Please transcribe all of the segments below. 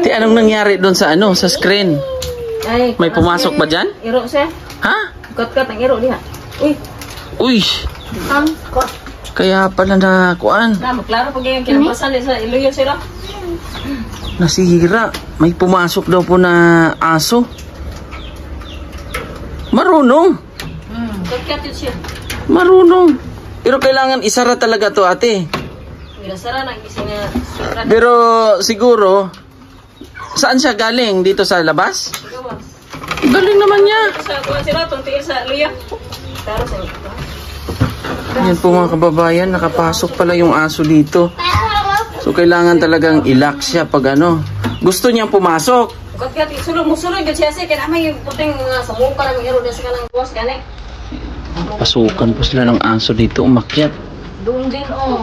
Ti, anong nangyari doon sa ano, sa screen? Ay, may pumasok ba dyan? Iro siya. Ha? Kat-kat ang iro diha. Uy. Uy. Kaya pala na kuan. Na, maklaro pag yung kinapasan sa iluyo sila. Nasihira. May pumasok daw po na aso. Marunong. Kat-kat yun siya. Marunong. Pero kailangan isara talaga to, ate. Sara na gising na. Pero siguro, saan siya galing? Dito sa labas? Galing naman niya. Sa kuwan sila, tuntiin sa iluyo. Taro sa ito. Yan po mga kababayan, nakapasok pala yung aso dito. So kailangan talagang ilak siya pag ano. Gusto niyang pumasok. Kat-kat, sulog mo sulog yun siya siya. Kaya naman yung puting sa muka ng iro na sa kanang buwas gani. Pasukan po sila ng aso dito, umakyat. Doon din, oh.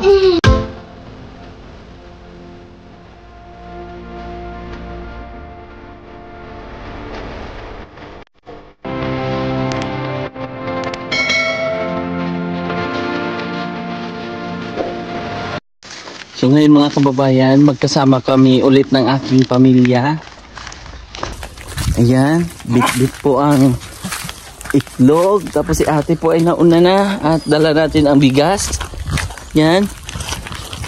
So ngayon mga kababayan, magkasama kami ulit ng aking pamilya. Ayan, bit-bit po ang itlog. Tapos si ate po ay nauna na at dala natin ang bigas. Yan.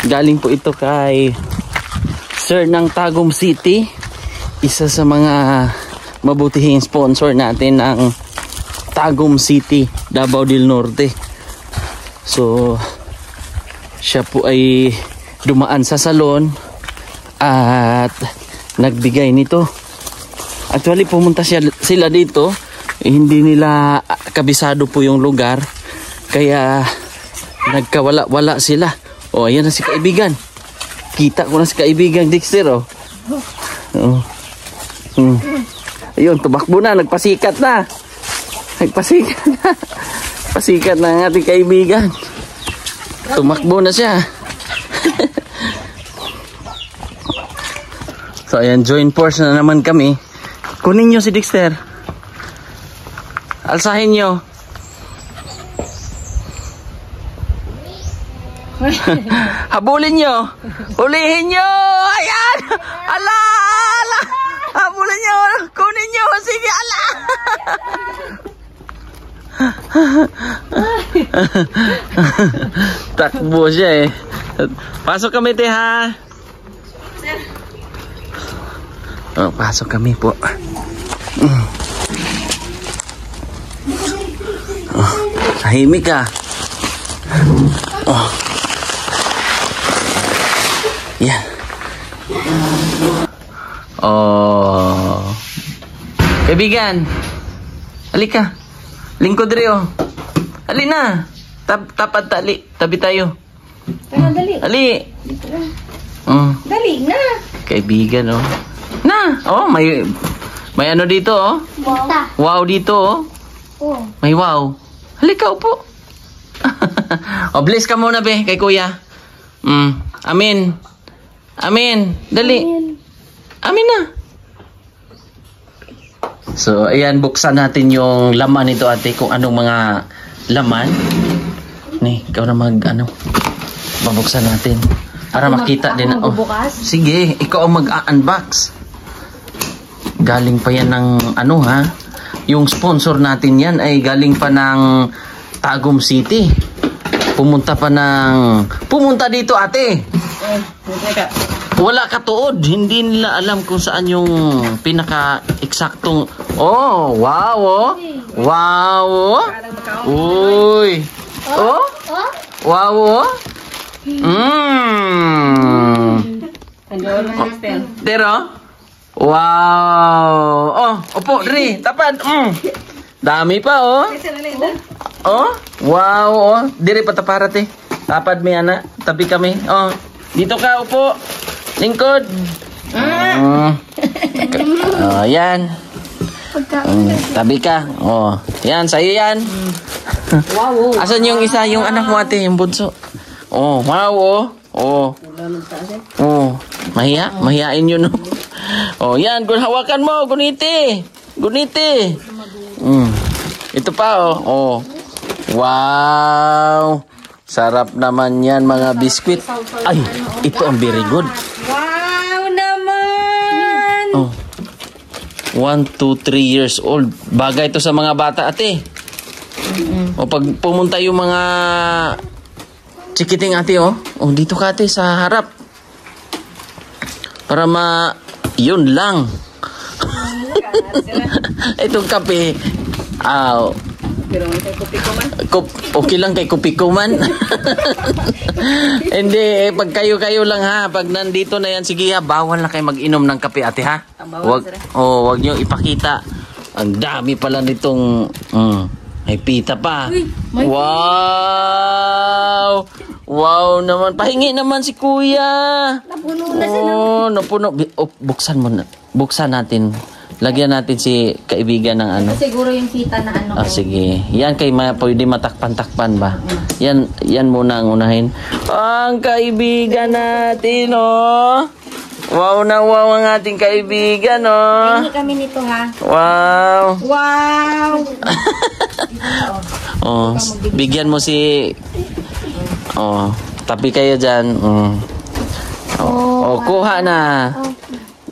Galing po ito kay Sir ng Tagum City. Isa sa mga mabutihing sponsor natin ng Tagum City, Davao del Norte. So, siya po ay dumaan sa salon at nagbigay nito. Actually, pumunta sila dito. Hindi nila kabisado po yung lugar. Kaya nagkawala-wala sila. O, ayan na si kaibigan. Kita ko na si kaibigan Dexter, oh. Ayun, tumakbo na. Nagpasikat na. Nagpasikat na. Pasikat na ang ating kaibigan. Tumakbo na siya. So ayan, join force na naman kami. Kunin nyo si Dexter. Alsahin nyo. Habulin nyo. Hulihin nyo. Ayan. Ala, ala. Habulin nyo. Kunin nyo. Sige, ala. Takbo siya eh. Pasok kami, te, ha? Oh, pasok kami po. Oh, tahimik ka. Oh. Yan. Oh. Kaibigan. Halika. Lingkod rin, oh. Halina. Tapad tali. Tabi tayo. Dali. Ali. Dali na. Kaibigan, oh. Na. Oh, may ano dito, oh. Wow. Wow dito, oh. Oh. May wow. Halika, upo. Oh, bless ka muna, be, kay kuya. Amin. Amin. Dali. Amin na. So, ayan, buksan natin yung laman nito, ate, kung anong mga laman. Ni, ikaw na ano. Babuksan natin. Para makita din. Oh, sige, ikaw ang mag-unbox. Galing pa yan ng ano, ha? Yung sponsor natin yan ay galing pa ng Tagum City. Pumunta dito, ate. Wala katuod. Hindi nila alam kung saan yung pinaka-eksaktong. Oh, wow, oh. Wow, oh. Uy. Oh? Wow, oh. Pero? Wow. Oh, upo, Dri. Tapad. Dami pa, oh. Oh, wow, oh. Diri pataparat, eh. Tapad may anak. Tabi kami. Oh, dito ka, upo. Lingkod. Oh, yan. Tabi ka. Oh, yan, sa'yo yan. Wow. Asan yung isa, yung anak mo, ate, yung bunso? Oh, wow, oh. Oh. Oh, mahihain yun, no? Oh, yan, hawakan mo, guniti. Guniti. Ito pa, oh. Oh. Wow. Sarap naman yan, mga biskwit. Ay, ito ang very good. Wow naman. Oh. 1, 2, 3 years old. Bagay ito sa mga bata, ate. O pag pumunta yung mga chikiting, ate, oh. O dito ka, ate, sa harap. Para yun lang. Itong kape. Pero may kopi ko man. Okay lang kay Kupiko man. Hindi, pag kayo lang ha. Pag nandito na yan, sige ha, bawal na kayo mag-inom ng kape, ate ha. Wag nyo ipakita. Ang dami pala nitong may pita pa. Wow! Wow naman. Pahingi naman si kuya. Napuno na sila. Napuno. Buksan mo na. Buksan natin. Lagyan natin si kaibigan ng ano. Siguro yung kita na ano. Sige. Yan kay pwede matakpan-takpan ba? Yan muna ang unahin. Ang kaibigan natin, oh. Wow na wow ang ating kaibigan, oh. Hingi kami nito, ha? Wow. Wow! Oh, bigyan mo si... Oh, tapi kayo dyan. Oh, kuha na.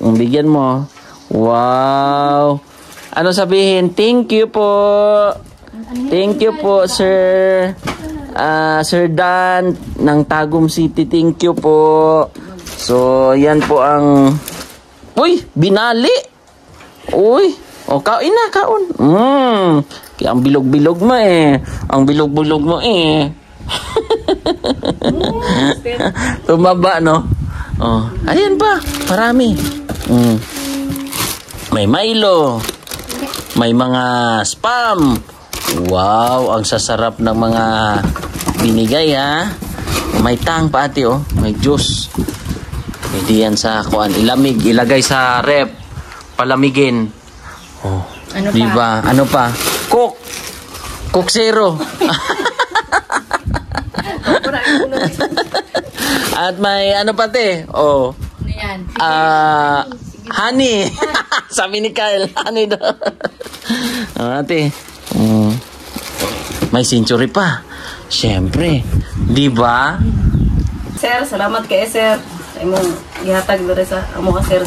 Bigyan mo. Wow. Ano sabihin? Thank you po. Thank you po, sir. Sir Dan ng Tagum City. Thank you po. So, yan po ang... Uy, binali. Uy. O, kain na, kaon. Kaya ang bilog-bilog mo eh. Ang bilog-bilog mo eh. Tumaba, no? Oh, ayan pa. Marami. May Milo. May mga spam. Wow, ang sasarap ng mga binigay, ha. May tang pa, ate, oh. May juice. Pwede yan sa kuan. Ilamig, ilagay sa rep. Palamigin. Oh. Ano diba? Ano pa? Coke. Coke Zero. At may ano pa, te? Oh. Ayan. Honey. Sabi ni Kyle, honey daw. Ate. May century pa. Siyempre. Di ba? Sir, salamat kay sir. Sa imong gihatag dere sa amo ka sir.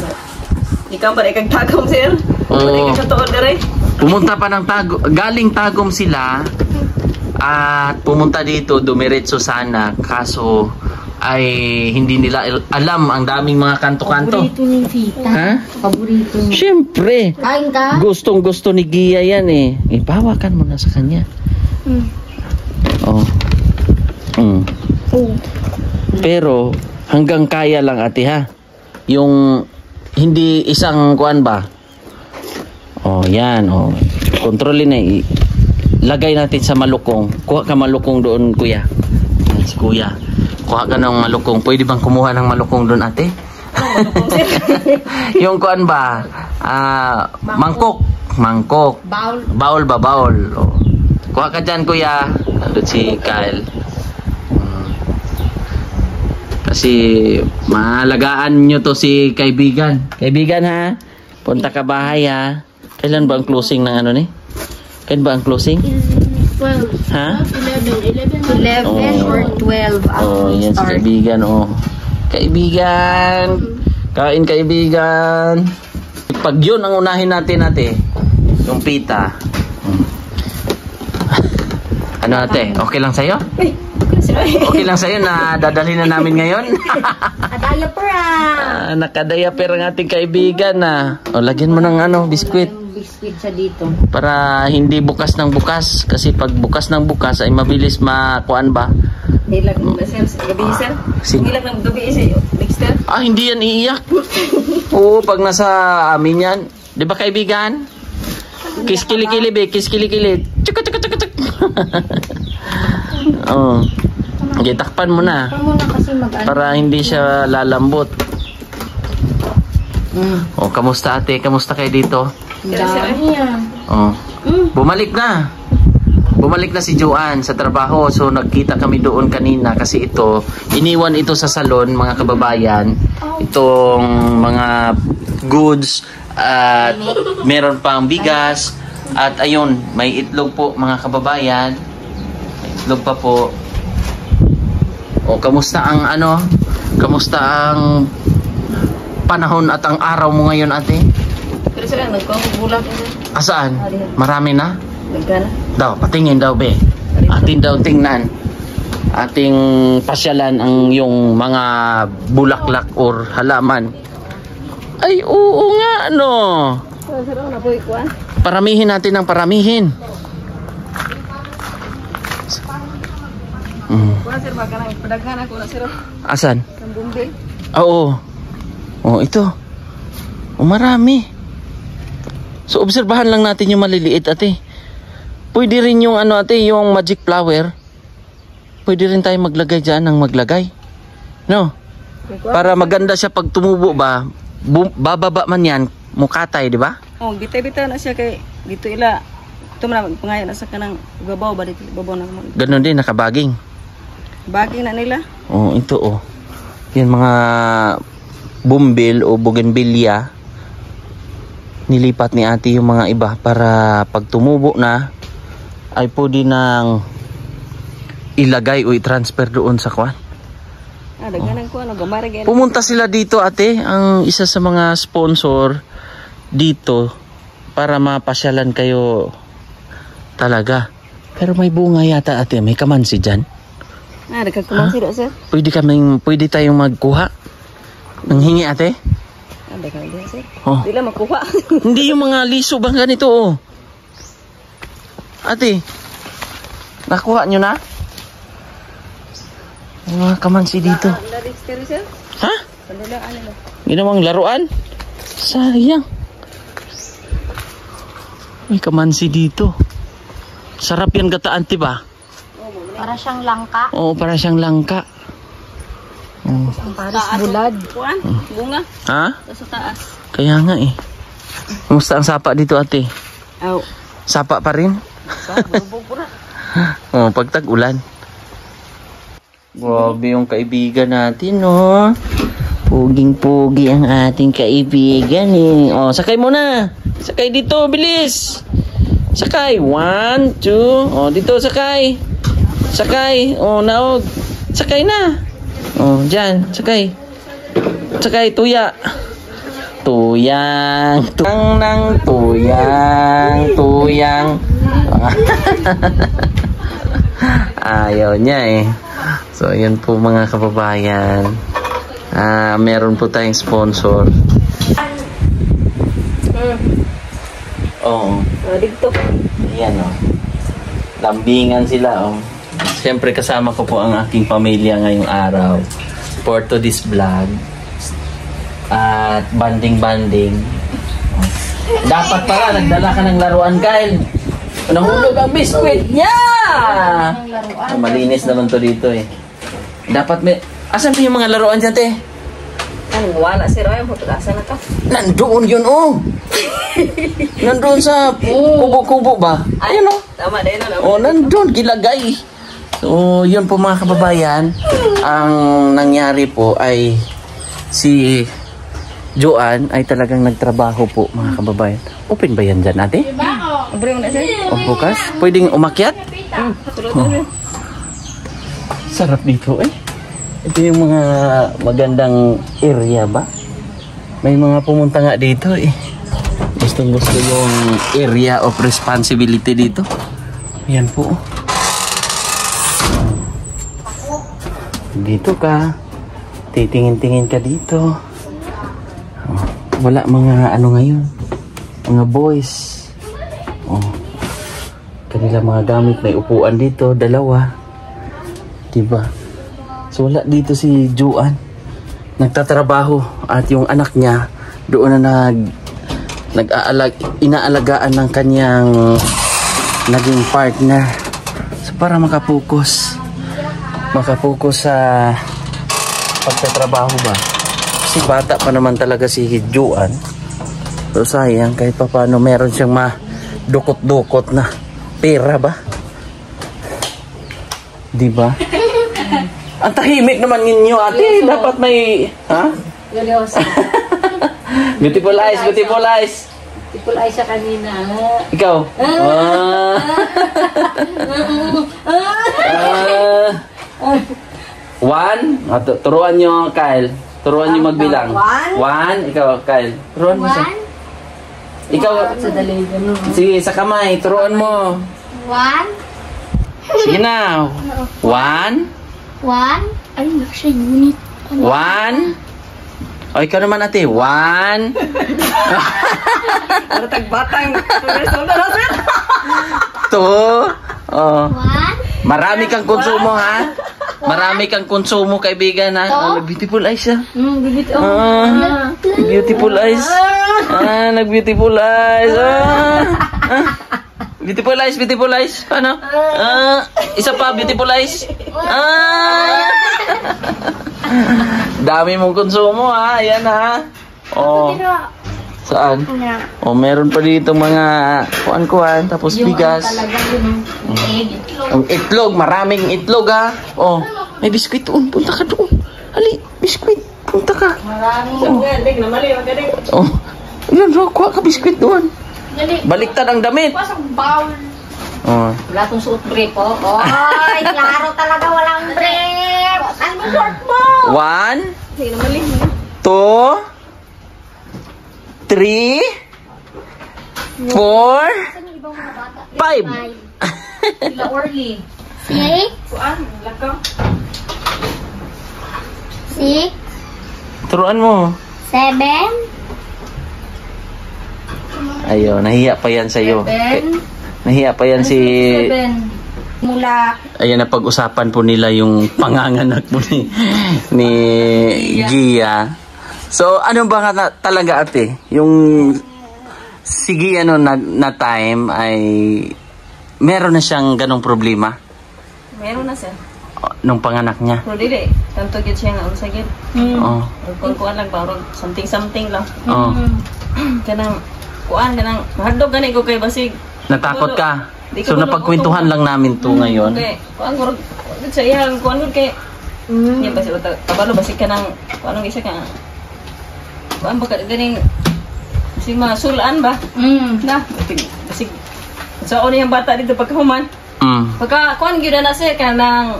Ikaw ba ikag Tagum, sir? Oo. Ikag katuod dere. Pumunta pa ng Tagum. Galing Tagum sila. At pumunta dito, dumiretso sana. Kaso ay hindi nila alam ang daming mga kanto-kanto. Paborito ni Vita. Ha? Paborito niya. Siyempre. Kain ka? Gustong-gusto ni Gia yan eh. Ibawakan mo na sa kanya. Oh. Pero hanggang kaya lang, ate, ha. Yung hindi isang kuan ba? Oh, yan. Oh. Kontrolin na. Lagay natin sa malukong. Kuha ka malukong doon, kuya. Yan, si kuya. Kuha ka ng malukong. Pwede bang kumuha ng malukong doon, ate? Yung kuan ba? Mangkok. Mangkok. Baul. Baul ba? Baul. Oh. Kuha ka dyan, kuya. Nandun si Kyle. Kasi malagaan nyo to si kaibigan. Kaibigan, ha? Punta ka bahay, ha? Kailan ba ang closing ng ano ni? Kailan ba ang closing? 12. Ha? 11 or 12 Oh, yan si kaibigan, oh. Kaibigan. Kain, kaibigan. Pag yun ang unahin natin, ate. Yung pita. Ano, ate? Okay lang sa'yo? Okay lang sa'yo na dadalhin na namin ngayon? Diaper Nakadiaper ang ating kaibigan na. O, lagyan mo ng ano, biskwit. Biscuit siya dito. Para hindi bukas ng bukas. Kasi pag bukas ng bukas ay mabilis makuan ba? Hilag ng sir. Gabi sir. Hilag ng gabi sir. Dexter. Hindi yan iiyak. Oo, pag nasa amin yan. Di ba, kaibigan? Kiskili-kili, be. Kiskili-kili. Tsuk, tsuk, tsuk, tsuk. Oh. Okay, takpan mo na. Para hindi siya lalambot. Oh, kamusta, ate? Kamusta kayo dito? Oh. Bumalik na. Bumalik na si Joanne sa trabaho. So nagkita kami doon kanina kasi ito, iniwan ito sa salon, mga kababayan. Itong mga goods at meron pang bigas at ayun, may itlog po, mga kababayan. May itlog pa po. O, kamusta ang ano? Kamusta ang panahon at ang araw mo ngayon, ate? Pero sir, nagkakabulak ko sir. Asaan? Marami na? Nagkana. Daw, patingin daw, be. Atin daw tingnan. Ating pasyalan ang yung mga bulaklak or halaman. Ay, oo nga, no. Sir, na po ikuan. Paramihin natin ang paramihin. Kuan sir, baka nang padaghan ako na sir. Asan? Ang bumbil. Oo. Oh, ito. Oh, marami. So, obserbahan lang natin yung maliliit, ate. Pwede rin yung ano, ate, yung magic flower. Pwede rin tayo maglagay dyan ng maglagay. No? Para maganda siya pag tumubo ba, bababa man yan, mukatay, di ba? Oh, bitay-bitay na siya kay dito ila. Ito man pangayan na sa kanang babaw ba dito, babaw na mo. Ganon din, nakabaging. Baging na nila. Oh, ito oh. Yan mga bumbil o bougainvillea. Nilipat ni ate yung mga iba para pag tumubo na ay pwede nang ilagay o i-transfer doon sa kwan. Daghanan ko ano gamara gyud. Pumunta sila dito, ate, ang isa sa mga sponsor dito para mapasyalan kayo talaga. Pero may bunga yata, ate, may kamansi dyan. Nagkakumansi do sir. Pwede tayong magkuha. Nang hingi, ate? Daghan din sir. Oh. Dila makuha. Hindi yung mga liso bang ganito, oh. Ate, nakuha nyo na? May mga kamansi dito. Sir. Ha? Pandalaan nila. Ginawang laruan? Sayang. May kamansi dito. Sarap yan gataan, ba? Para siyang langka. Oo, para siyang langka. Oh. Ang paris bulad. Kuan, bunga Ha? sa taas. Kaya nga eh. Kumusta ang sapa dito, ate? Aw. Sapa pa rin? Sa bulbog pura. Oh, pag tag-ulan. Grabe yung kaibigan natin, no? Puging-pugi ang ating kaibigan, eh. Oh, sakay mo na. Sakay dito, bilis. Sakay. 1, 2. Oh, dito, sakay. Sakay. Oh, naog. Sakay na. Oh, dyan. Sakay. Sakay, tuya. Tuyang. Tuyang ng tuyang. Tuyang. Ayaw niya eh. So, ayan po mga kababayan. Meron po tayong sponsor. Oo. Dito. Ayan o. Lambingan sila o. Siyempre kasama ko po ang aking pamilya ngayong araw. For to this vlog. At banding-banding. Dapat pala, nagdala ka ng laruan, Kyle. Nahulog ang biskwit niya! Malinis naman to dito eh. Dapat may... Asan pa yung mga laruan dyan, te? Ang wala sir ay mo asa na ka. Nandoon yun, oh! Nandoon sa kubo-kubo ba? Ayun, oh! Tama din na. Oh, nandun, gilagay. So, yun po mga kababayan. Ang nangyari po ay si Joanne ay talagang nagtrabaho po, mga kababayan. Open ba yan dyan, ate? Abre mo na sir. O bukas? Pwedeng umakyat? Tulad. Sarap dito eh. Ito yung mga magandang area ba? May mga pumunta nga dito eh. Gustong gusto yung area of responsibility dito. Yan po. Dito ka. Titingin-tingin ka dito. Wala mga ano ngayon. Mga boys. Oh. Kanila mga gamit. May upuan dito. 2. Diba? So wala dito si Joanne. Nagtatrabaho. At yung anak niya doon na inaalagaan ng kanyang naging partner. So para makapokus sa pagtatrabaho ba. Kasi bata pa naman talaga si Joanne. So sayang kahit pa paano meron siyang madukot-dukot na pera ba? Diba? Ang tahimik naman ninyo, ate. Dapat may... Ha? Seryoso. Beautiful eyes, beautiful eyes. Beautiful eyes siya kanina. Ikaw? One. Turuan nyo, Kyle. Turuan niyo magbilang. 1, ikaw, Kyle. Turuan mo siya. Ikaw, Sa dali, gano'n. sige, sa kamay, turuan mo. 1. Sige na. 1, 1. Ay, siya unit. 1. O, ikaw naman ate. 1, Para tagbatang. Sunod na, sir. 2. Oh. 1. Marami kang konsumo, ha? Marami kang konsumo, kaibigan, ha? Oh, beautiful eyes siya. Bibit, Beautiful eyes. Nag-beautiful eyes. Beautiful eyes, beautiful eyes. Ano? Isa pa, beautiful eyes. Dami mong konsumo, ha? Ayan, ha? Oh. Saan? Oh, meron pa dito mga kuan-kuan, tapos bigas. Talaga yun. Egg. Ang itlog, maraming itlog, ha? Oh, may biskwit doon. Punta ka doon. Ali, biskwit. Punta ka. Maraming. Galing na mali, magaling. Oh, yun, kuha ka biskwit doon. Dali. Baliktad ang damit. Pasang bowl. Oh. Wala tong suot brief, oh. Oy, klaro talaga walang brief. Ano short mo? 1, Sige na mali. 2, 3, 4, 5. Sila Orly. 6. Kuan, lakaw. 6. Turuan mo. 7. Ayun, nahiya pa yan sa'yo. Ben. Nahiya pa yan si... 7. Mula. Ayan, napag-usapan po nila yung panganganak po ni Gia. So, ano ba nga talaga ate? Yung si Gia na time ay meron na siyang ganong problema Meron na, sir. nung panganak niya. Pero dili, tanto gid siya nga usa gid. Oh. Kung kuan lang ba, something lang. Oh. Kanang kuan kanang hadlok gani ko kay basig. Natakot ka? So, napagkwentuhan lang namin to ngayon. Okay, kuan gurog sa iyang kuan gud kay ya basi kabalo basig kanang kuan ang isa ka. Kuan ba ka ganing si masulaan ba? Na, basig. So ano yung bata dito pagkahuman? Pagka kuan gyud na sir kanang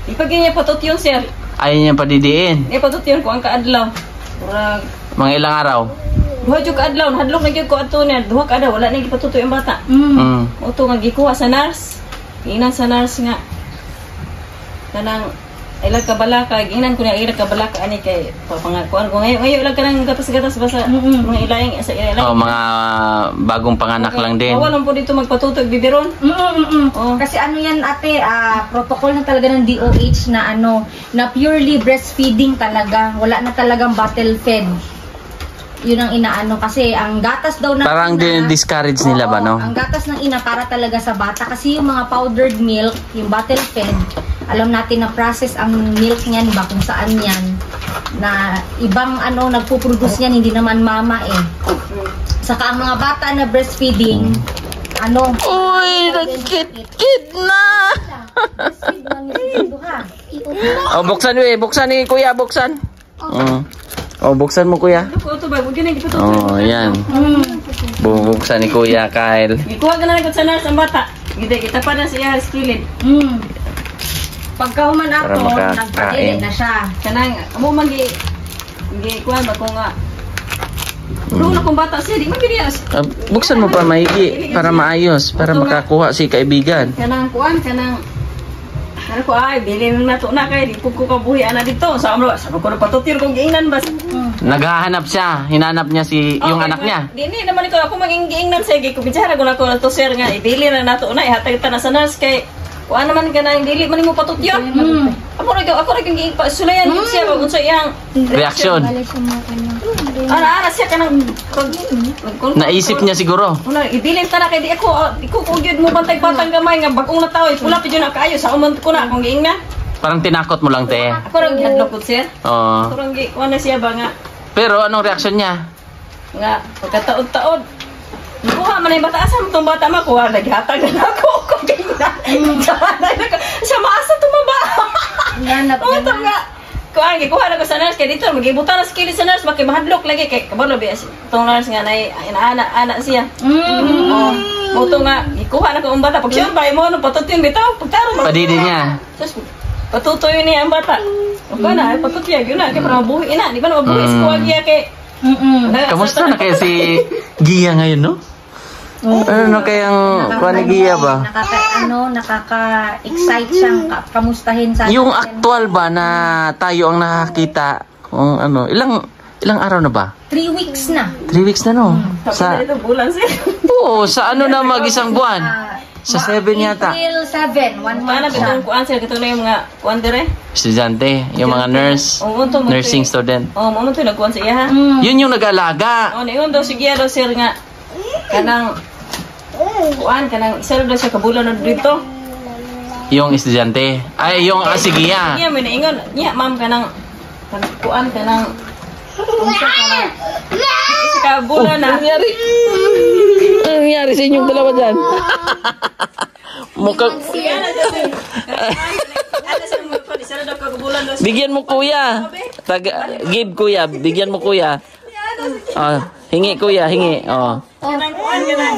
ipagin niya patot yun sir. Ayaw niya padidiin. Patot yun ko ang kaadlaw. Murag Mga ilang araw. duha jud ka adlaw, hadlok na gyud ko adto niya, duha ka adlaw wala na gipatutoy ang bata. Uto nga gikuha sa nurse. Inan sa nurse nga kanang ilag kabalaka, ginan ko na ilag kabalaka ani kay papangakuan ko ngayon ilag kanang gatas-gatas basa mga ilayang sa ilayang. Oh, mga bagong panganak lang din. Bawal lang po dito magpatutoy bibiron. Oh. Kasi ano yan ate, protocol na talaga ng DOH na na purely breastfeeding talaga. Wala na talagang bottle fed. Yun ang inaano kasi ang gatas daw na Parang discourage nila ba, no? Ang gatas ng ina para talaga sa bata kasi yung mga powdered milk, yung bottle fed, alam natin na process ang milk niyan ba kung saan yan na ibang nagpo-produce niyan, hindi naman mama eh. Saka ang mga bata na breastfeeding Uy, nagkit-kit na! breastfeed lang yung ha. Oh, buksan ni kuya, buksan. Oh, buksan mo kuya. Ko to ba, wag gyud gipatutoy. Oh, yan. Bubuksan ni kuya, Kyle. Gikuha ka na sa nurse ang bata. Kita pa na siya skilled. Pagkahuman Para ako, makakain. nagpa-edit na siya. Kanang amo magi kuha ba ko nga. Bro na kung bata siya, di magbidias. Buksan mo pa maigi para maayos, para makakuha si kaibigan. Kanang kuan kanang ano ko ay bilin na to na kay di ko kabuhi ana dito. Sa ko na patutir kong giingnan bas. Naghahanap siya, hinanap niya yung anak niya. Dini naman ko ako maging giingnan sa gi ko bicara ko na to sir nga ibili na nato na ihatag ta na sa nurse kay kuan naman kanang dili man mo patut yun. Ako ra kang sulayan siya kung sa iyang Reaction. Ara siya kanang Naisip niya siguro. Una, ibilin ta na kay di ako gyud mo bantay batang gamay nga bagong na tawo pula pa jud na kaayo sa umon ko na akong giingnan. Parang tinakot mo lang, te. Ako ra gihadlok ko sir. Oo. Ako ra gi kuan na siya ba nga Pero anong reaksyon niya? nga pagkataod-taod. Kuha man ay bata asa mo tong bata makuha naghatag na ako kung giingnan. Sa maasa tumaba. Nanap Oo to nga. Kuha na ko sa nurse kay dito magibutan na skill sa nurse makay mahadlok lagi kay kabalo bias tong nurse nga nay ana siya. Mo to nga ikuha na ko ang bata pag siya bay mo no patutin bitaw pagtaro Padidi niya. Patutoy niya ang bata. Okay na, pagkutiyag yun na, kaya para mabuhi na. Di ba na mabuhi sa kuwag iya kay... Kamusta na kaya si Gia ngayon, no? Ano na kayang kuha ni Gia ba? Nakaka-excite siyang kamustahin sa Yung actual ba na tayo ang nakakita? Kung ano, ilang araw na ba? 3 weeks na. 3 weeks na, no? Tapos na ito, bulan sir. Oo, sa ano na mag-isang buwan? Sa 7 yata. April 7, 1 Paano month siya. bitong kuan sir, kito na yung mga kuan dire? Estudyante, yung mga nurse, nursing student. Oh, mo to nagkuan sa iya ha. Yun yung nag-alaga. Oh, niyon daw sige daw sir nga kanang kuan kanang isa daw siya kabulan na dito. Yung estudyante. Ay, yung si Gia. Iya may naingon, niya ma'am kanang kuan kanang unsa kanang isa ka bulan na. nangyari? Ano nangyari sa inyong dalawa dyan? Mukhang... Bigyan mo kuya. Give kuya. Bigyan mo kuya. Hingi kuya, hingi. Kanang kuan kanang.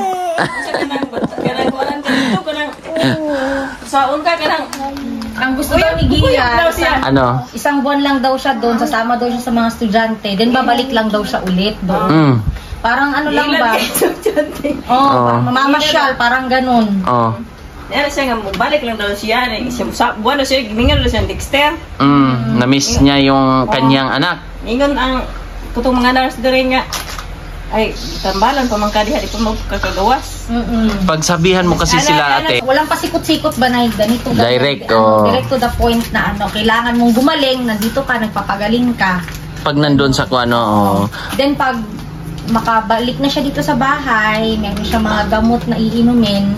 Kanang kuan kanang kanang. Saon ka kanang. Ang gusto daw ni Gia, Ano? isang buwan lang daw siya doon, sasama daw siya sa mga estudyante, then babalik lang daw siya ulit doon. Parang ano lang ba? Mamamasyal, parang ganun. Yan siya nga balik lang daw siya. Buwan daw siya, gimingan daw siya ng Dexter. Na-miss niya yung kanyang anak. Ingon ang kutong mga nurse doon nga. Ay, tambalan pa man kadiha, di pa magkakagawas. Pagsabihan mo kasi sila ate. Walang pasikot-sikot ba na ganito? Direct, direct to the point na kailangan mong gumaling, nandito ka, nagpapagaling ka. Pag nandun sa kuano, Then pag makabalik na siya dito sa bahay, meron siya mga gamot na iinumin,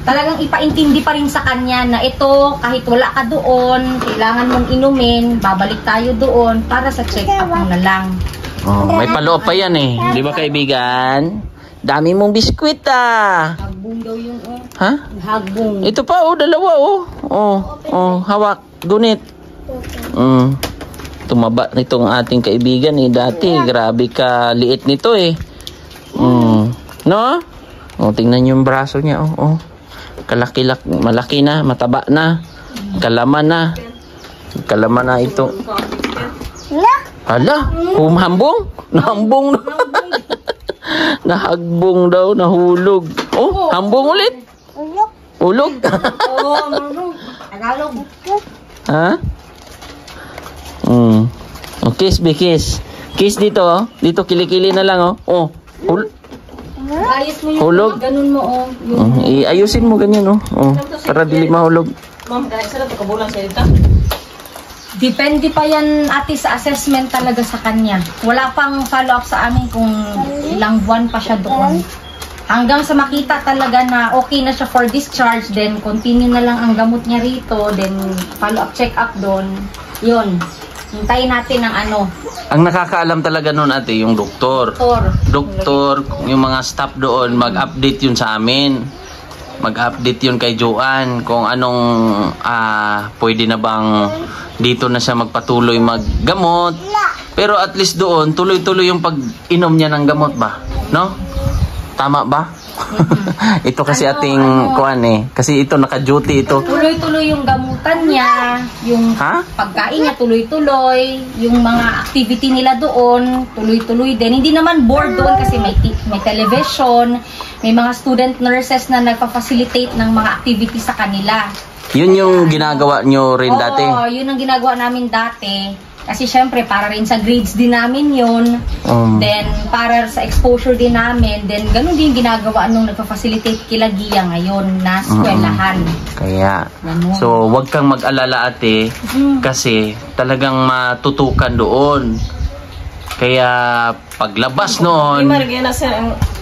talagang ipaintindi pa rin sa kanya na ito, kahit wala ka doon, kailangan mong inumin, babalik tayo doon para sa check-up mo na lang. may paloob pa yan eh. Di ba kaibigan? Dami mong biskwit Hagbong daw yung Ha? hagbong. Ito pa dalawa hawak. Gunit. Tumaba nitong ating kaibigan eh. Dati, grabe ka liit nito eh. No? Tingnan yung braso niya. Malaki na, mataba na. Kalaman na ito. Hala, humambong. Nahambong na. Nahagbong daw, nahulog. Hambong ulit. Ulog. Marunong. Tagalog. Ha? Kiss, kiss. Kiss dito, Dito, kilikili na lang, Ayos mo yung Hulog. ganun mo, Iayusin mo ganyan, para dili mahulog. Ma'am, dahil sa ito kabulan siya dito. Depende pa yan, ate, sa assessment talaga sa kanya. Wala pang follow-up sa amin kung ilang buwan pa siya doon. Hanggang sa makita talaga na okay na siya for discharge, then continue na lang ang gamot niya rito, then follow-up check-up doon. Yun. Hintayin natin ang Ang nakakaalam talaga noon ate, yung doktor. Doktor, yung mga staff doon, mag-update yun sa amin. Mag-update yun kay Joanne kung anong pwede na bang dito na siya magpatuloy maggamot. Pero at least doon, tuloy-tuloy yung pag-inom niya ng gamot ba? No? Tama ba? Ito kasi ating kuan eh. Kasi ito naka-duty ito. Tuloy-tuloy yung gamutan niya, yung pagkain niya tuloy-tuloy, yung mga activity nila doon, tuloy-tuloy din. Hindi naman bored doon kasi may television, may mga student nurses na nagpa-facilitate ng mga activity sa kanila. Yun yung ginagawa nyo rin dati? Oo, yun ang ginagawa namin dati. Kasi syempre, para rin sa grades din namin yun. Then, para sa exposure din namin. Then, ganun din ginagawa nung nagpa-facilitate kila Gia ngayon na eskwelahan. Kaya, ganun. So, wag kang mag-alala ate. Kasi, talagang matutukan doon. Kaya, paglabas noon... Di marigyan na sir,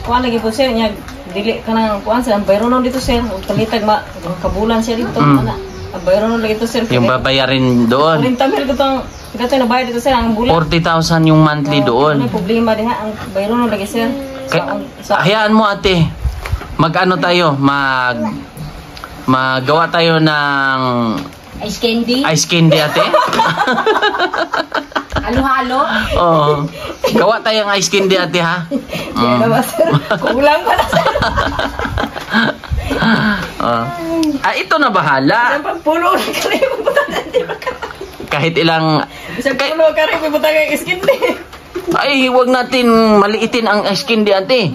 kuha lagi po sir, niya, dili ka nang kuha sir, ang bayronon dito sir, palitag kabulan siya dito. Ang bayronon lagi ito sir. Yung babayarin doon. 40 mil ito na bayad dito sir, ang bulan. 40,000 yung monthly doon. Ano problema din ang bayronon lagi sir. Hayaan mo ate. Mag-ano tayo, magawa tayo ng Ice candy? Ice candy ate. Halo-halo? Oo. Gawa tayo ng ice candy ate ha. Kulang pa na sir. Ito na bahala. Ang pagpulo na kayo. kahit ilang... Isang pulo ka rin, may butang ang skin din. Ay, huwag natin maliitin ang ice candy, ate.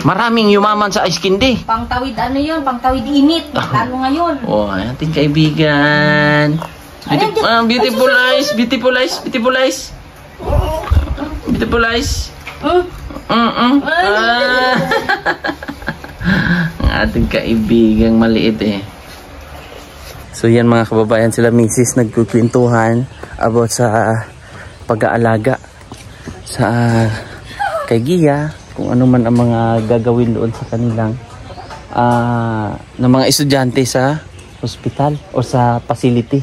Maraming yumaman sa ice candy. Pangtawid ano yun? Pangtawid init. Lalo ngayon. Oh, ating kaibigan. Beautiful eyes, beautiful eyes, beautiful eyes. Beautiful eyes. Ang ating kaibigang maliit eh. So yan mga kababayan, sila misis nagkukwentuhan about sa pag-aalaga sa kay Gia, kung ano man ang mga gagawin doon sa kanilang ng mga estudyante sa hospital o sa facility.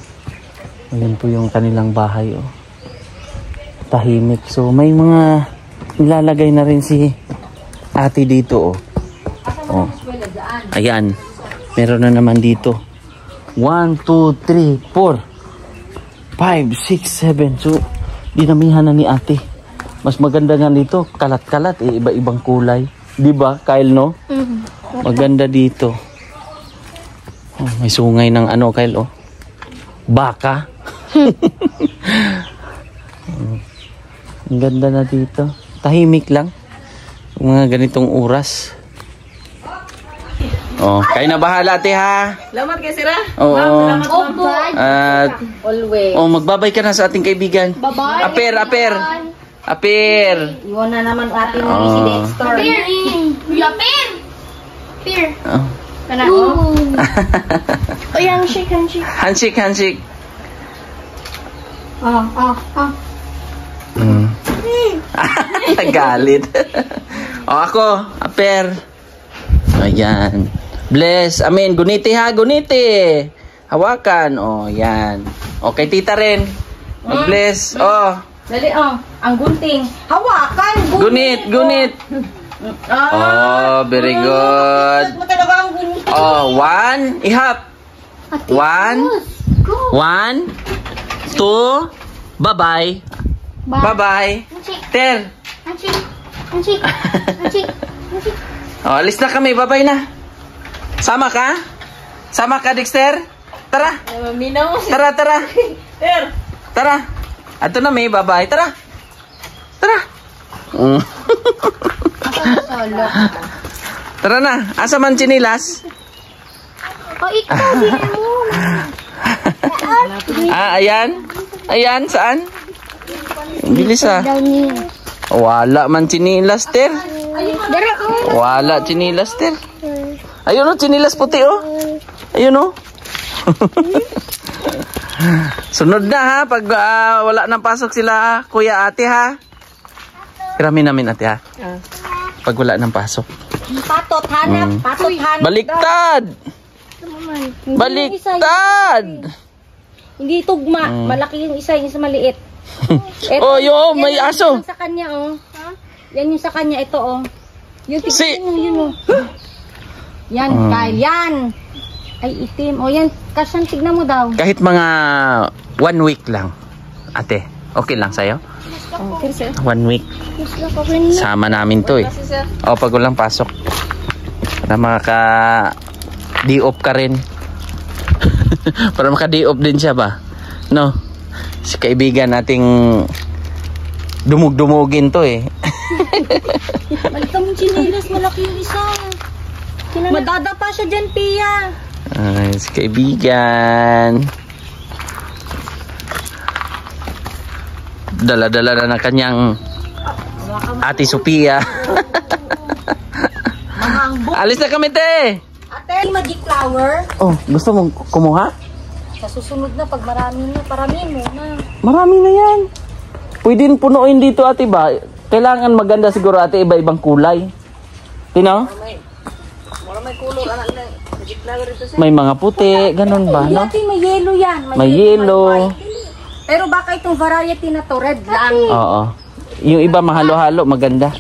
Ayan po yung kanilang bahay, oh. Tahimik. So may mga nilalagay na rin si ate dito, oh. Oh. Ayan. Meron na naman dito. 1, 2, 3, 4 5, 6, 7. So dinamihan na ni ate. Mas maganda nga dito, kalat-kalat eh, iba-ibang kulay. 'Di ba, Kyle, no? Maganda dito. Oh, may sungay ng ano, Kyle, oh. Baka. Ang ganda na dito. Tahimik lang. Mga ganitong oras. Oh, kayo na bahala, ate, ha? Salamat kay Sira. Oo. Ma'am, salamat, ma'am. At Always. oh, magbabay ka na sa ating kaibigan. Bye-bye. Aper. Iwan na naman atin Oh. si Dexter. Lapin! Peer! Oh. Kana, oh. O yan, shake. Handshake. Galit. O ako, aper. Ayan. Bless. Amen. Guniti, ha. Guniti. Hawakan. O, yan. Okay, tita rin. Bless. Oh. Dali, oh. Ang gunting. Hawakan. Gunit. Oh, very good. Mo talaga ang gunting. Oh, 1. Ihap. 1. 1. 2. Bye-bye. Bye-bye. Ter. Handshake. Oh, alis na kami. Bye-bye na. Sama ka? Dexter? Tara. Minaw. Tara. Ter. Tara. Ato na, may bye-bye. Tara. Tara na. Asa man chinilas? O ikaw, din mo. Ayan. Saan? Bilis, ah. Down here. Wala man chinilas, Ter. Dara ko. Wala chinilas, Ter. Ayun, oh. Chinilas puti, oh. Ayun, oh. Sunod na, ha. Pag wala nang pasok sila, kuya, ate, ha. Kiramin namin, ate, ha. Pag wala nang pasok. Patot hanap. Baliktad! Hindi tugma. Malaki yung isa maliit. Oh, yo, may aso. Yan sa kanya, oh. Yan yung sa kanya, ito, oh. Yung yun, oh. Yan, Kyle, yan. Ay, itim. O, yan, kasyang tignan mo daw. Kahit mga 1 week lang, ate. Okay lang sa'yo? Okay, sir. 1 week. Sama namin to, eh. O, pag walang pasok. Para maka-di-off ka rin. Para maka-di-off din siya ba? No? Si kaibigan nating dumug-dumugin to, eh. Malita mong chinilas, malaki yung isa. Madadapa siya dyan, Pia. Ay, si kaibigan. Dala-dala na ng kanyang ate Sophia. Alis na kami, te. Ate, magic flower. Oh, gusto mong kumuha? Sa susunod na, pag marami na, parami mo na. Marami na yan. Pwede rin punuin dito, ate, ba? Kailangan maganda siguro, ate, iba-ibang kulay. Tino? May kulor, anak na. Magic flower ito siya. May mga puti, ganun ba, no? Ate, may yellow yan. May yellow. Pero baka itong variety na to, red lang. Oo. Yung iba mahalo-halo, maganda.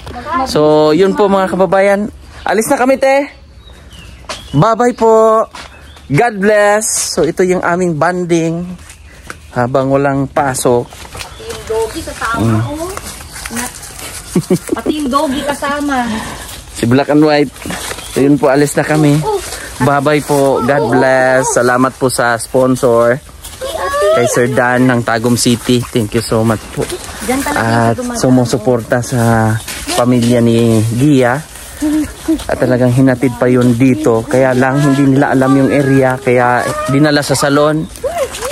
So, yun po mga kababayan. Alis na kami, te. Bye-bye po. God bless. So, ito yung aming banding habang walang pasok. Pati yung doggy kasama, oh. Pati yung doggy kasama. Si Black and White. So, yun po, alis na kami. Bye-bye po. God bless. Salamat po sa sponsor. Ate, kay Sir Dan ng Tagum City. Thank you so much po. Diyan talaga At sumusuporta sa pamilya ni Gia. At talagang hinatid pa yun dito. Kaya lang hindi nila alam yung area. Kaya dinala sa salon.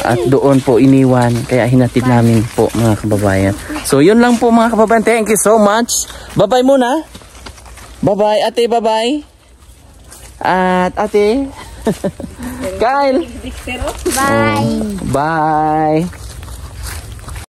At doon po iniwan. Kaya hinatid namin po mga kababayan. So yun lang po mga kababayan. Thank you so much. Bye-bye muna. Bye-bye ate, bye-bye. At ate. Kyle. Bye. Bye.